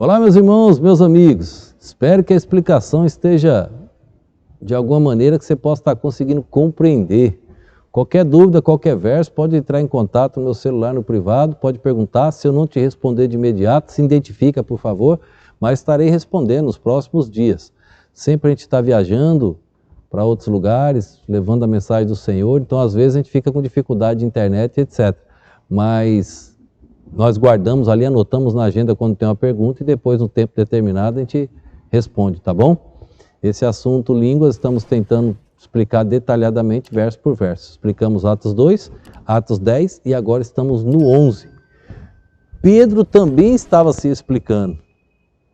Olá, meus irmãos, meus amigos. Espero que a explicação esteja de alguma maneira que você possa estar conseguindo compreender. Qualquer dúvida, qualquer verso, pode entrar em contato no meu celular no privado, pode perguntar. Se eu não te responder de imediato, se identifica, por favor, mas estarei respondendo nos próximos dias. Sempre a gente está viajando para outros lugares, levando a mensagem do Senhor, então às vezes a gente fica com dificuldade de internet, etc. Mas nós guardamos ali, anotamos na agenda quando tem uma pergunta e depois, no tempo determinado, a gente responde, tá bom? Esse assunto línguas, estamos tentando explicar detalhadamente, verso por verso. Explicamos Atos 2, Atos 10 e agora estamos no 11. Pedro também estava se explicando.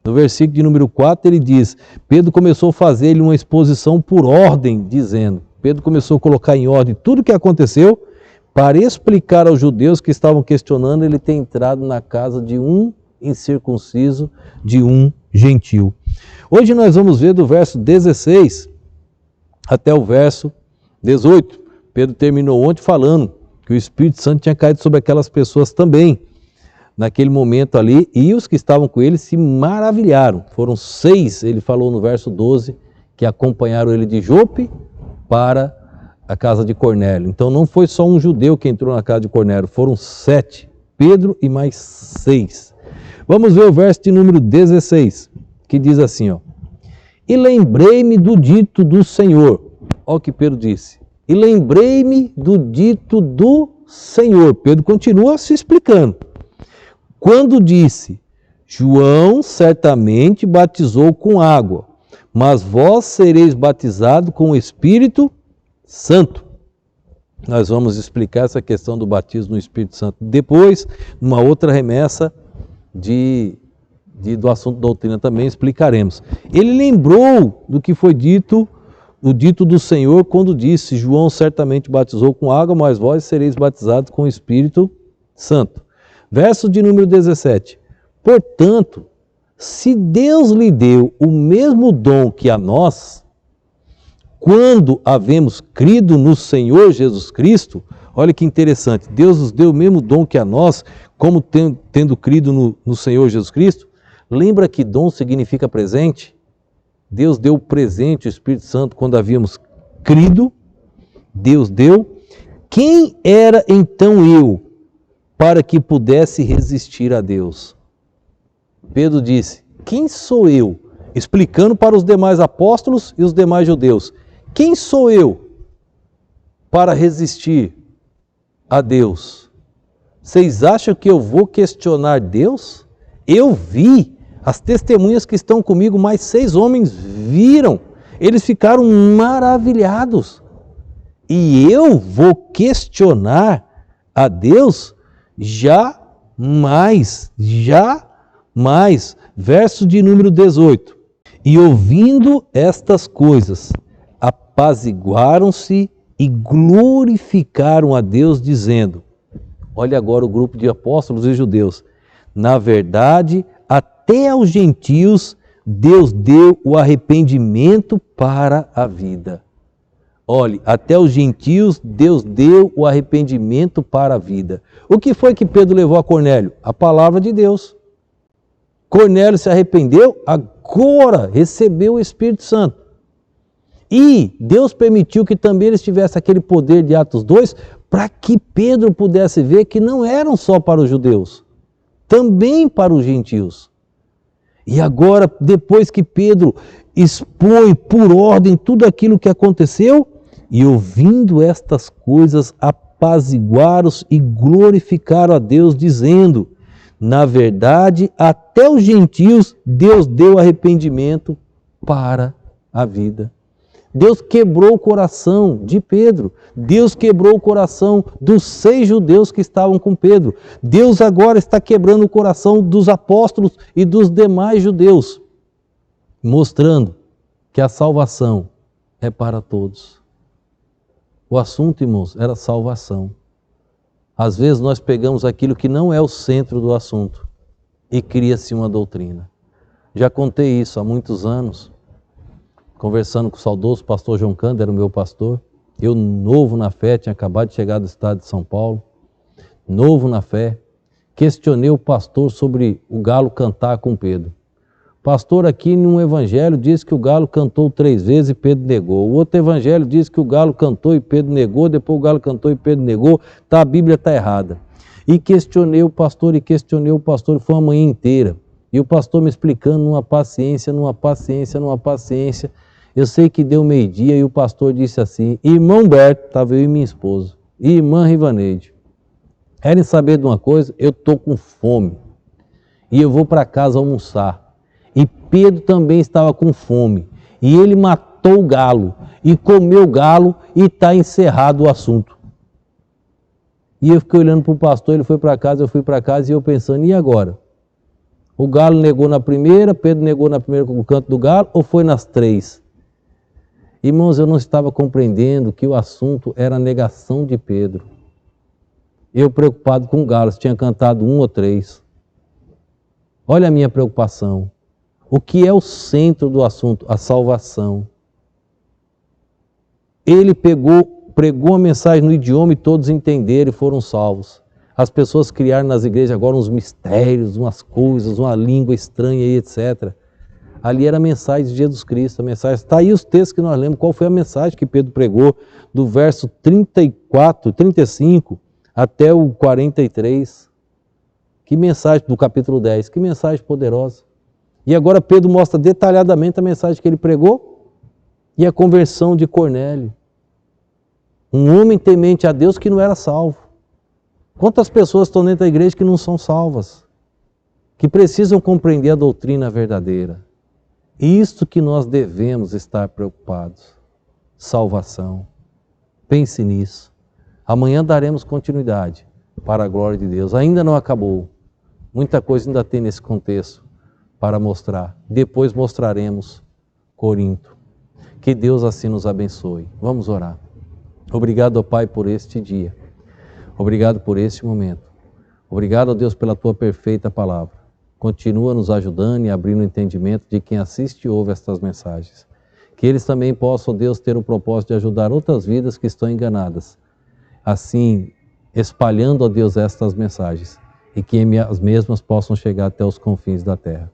No versículo de número 4 ele diz, Pedro começou a fazer-lhe uma exposição por ordem, dizendo, Pedro começou a colocar em ordem tudo o que aconteceu, para explicar aos judeus que estavam questionando ele ter entrado na casa de um incircunciso, de um gentil. Hoje nós vamos ver do verso 16 até o verso 18. Pedro terminou ontem falando que o Espírito Santo tinha caído sobre aquelas pessoas também, naquele momento ali, e os que estavam com ele se maravilharam. Foram 6, ele falou no verso 12, que acompanharam ele de Jope para a casa de Cornélio. Então não foi só um judeu que entrou na casa de Cornélio, foram 7, Pedro e mais 6. Vamos ver o verso de número 16, que diz assim, ó. E lembrei-me do dito do Senhor. Olha o que Pedro disse. E lembrei-me do dito do Senhor. Pedro continua se explicando. Quando disse, João certamente batizou com água, mas vós sereis batizados com o Espírito Santo. Nós vamos explicar essa questão do batismo no Espírito Santo depois, numa outra remessa do assunto doutrina também explicaremos. Ele lembrou do que foi dito, o dito do Senhor, quando disse, João certamente batizou com água, mas vós sereis batizados com o Espírito Santo. Verso de número 17. Portanto, se Deus lhe deu o mesmo dom que a nós, quando havemos crido no Senhor Jesus Cristo, olha que interessante, Deus nos deu o mesmo dom que a nós, como tendo crido no Senhor Jesus Cristo. Lembra que dom significa presente? Deus deu o presente, o Espírito Santo, quando havíamos crido, Deus deu. Quem era então eu para que pudesse resistir a Deus? Pedro disse, quem sou eu? Explicando para os demais apóstolos e os demais judeus. Quem sou eu para resistir a Deus? Vocês acham que eu vou questionar Deus? Eu vi, as testemunhas que estão comigo, mais 6 homens viram. Eles ficaram maravilhados. E eu vou questionar a Deus? Jamais. Verso de número 18. E ouvindo estas coisas, apaziguaram-se e glorificaram a Deus, dizendo, olha agora o grupo de apóstolos e judeus, na verdade, até aos gentios, Deus deu o arrependimento para a vida. Olhe, até os gentios, Deus deu o arrependimento para a vida. O que foi que Pedro levou a Cornélio? A palavra de Deus. Cornélio se arrependeu, agora recebeu o Espírito Santo. E Deus permitiu que também eles tivessem aquele poder de Atos 2, para que Pedro pudesse ver que não eram só para os judeus, também para os gentios. E agora, depois que Pedro expõe por ordem tudo aquilo que aconteceu, e ouvindo estas coisas, apaziguaram-se e glorificaram a Deus, dizendo, na verdade, até os gentios, Deus deu arrependimento para a vida. Deus quebrou o coração de Pedro. Deus quebrou o coração dos 6 judeus que estavam com Pedro. Deus agora está quebrando o coração dos apóstolos e dos demais judeus, mostrando que a salvação é para todos. O assunto, irmãos, era salvação. Às vezes nós pegamos aquilo que não é o centro do assunto e cria-se uma doutrina. Já contei isso há muitos anos, conversando com o saudoso pastor João Cândido, era o meu pastor. Eu, novo na fé, tinha acabado de chegar do estado de São Paulo, novo na fé, questionei o pastor sobre o galo cantar com Pedro. Pastor, aqui num evangelho diz que o galo cantou 3 vezes e Pedro negou. O outro evangelho diz que o galo cantou e Pedro negou, depois o galo cantou e Pedro negou. Tá, a Bíblia está errada. E questionei o pastor, foi uma manhã inteira. E o pastor me explicando numa paciência. Eu sei que deu meio-dia e o pastor disse assim: irmão Berto, estava eu e minha esposa, e irmã Rivaneide, querem saber de uma coisa? Eu estou com fome e eu vou para casa almoçar. E Pedro também estava com fome e ele matou o galo e comeu o galo e está encerrado o assunto. E eu fiquei olhando para o pastor, ele foi para casa, eu fui para casa e eu pensando, e agora? O galo negou na primeira, Pedro negou na primeira com o canto do galo ou foi nas 3? Irmãos, eu não estava compreendendo que o assunto era a negação de Pedro. Eu preocupado com o galo, se tinha cantado 1 ou 3. Olha a minha preocupação. O que é o centro do assunto? A salvação. Ele pregou a mensagem no idioma e todos entenderam e foram salvos. As pessoas criaram nas igrejas agora uns mistérios, umas coisas, uma língua estranha e etc. Ali era a mensagem de Jesus Cristo, a mensagem. Está aí os textos que nós lemos. Qual foi a mensagem que Pedro pregou do verso 35 até o 43? Que mensagem do capítulo 10, que mensagem poderosa. E agora Pedro mostra detalhadamente a mensagem que ele pregou e a conversão de Cornélio. Um homem temente a Deus que não era salvo. Quantas pessoas estão dentro da igreja que não são salvas? Que precisam compreender a doutrina verdadeira. Isto que nós devemos estar preocupados. Salvação. Pense nisso. Amanhã daremos continuidade para a glória de Deus. Ainda não acabou. Muita coisa ainda tem nesse contexto para mostrar. Depois mostraremos Corinto. Que Deus assim nos abençoe. Vamos orar. Obrigado, ó Pai, por este dia. Obrigado por este momento. Obrigado, ó Deus, pela Tua perfeita palavra. Continua nos ajudando e abrindo o entendimento de quem assiste e ouve estas mensagens. Que eles também possam, ó Deus, ter o propósito de ajudar outras vidas que estão enganadas. Assim, espalhando, ó Deus, estas mensagens. E que as mesmas possam chegar até os confins da terra.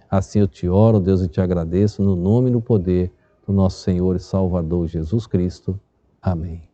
Assim eu te oro, ó Deus, e te agradeço no nome e no poder do nosso Senhor e Salvador Jesus Cristo. Amém.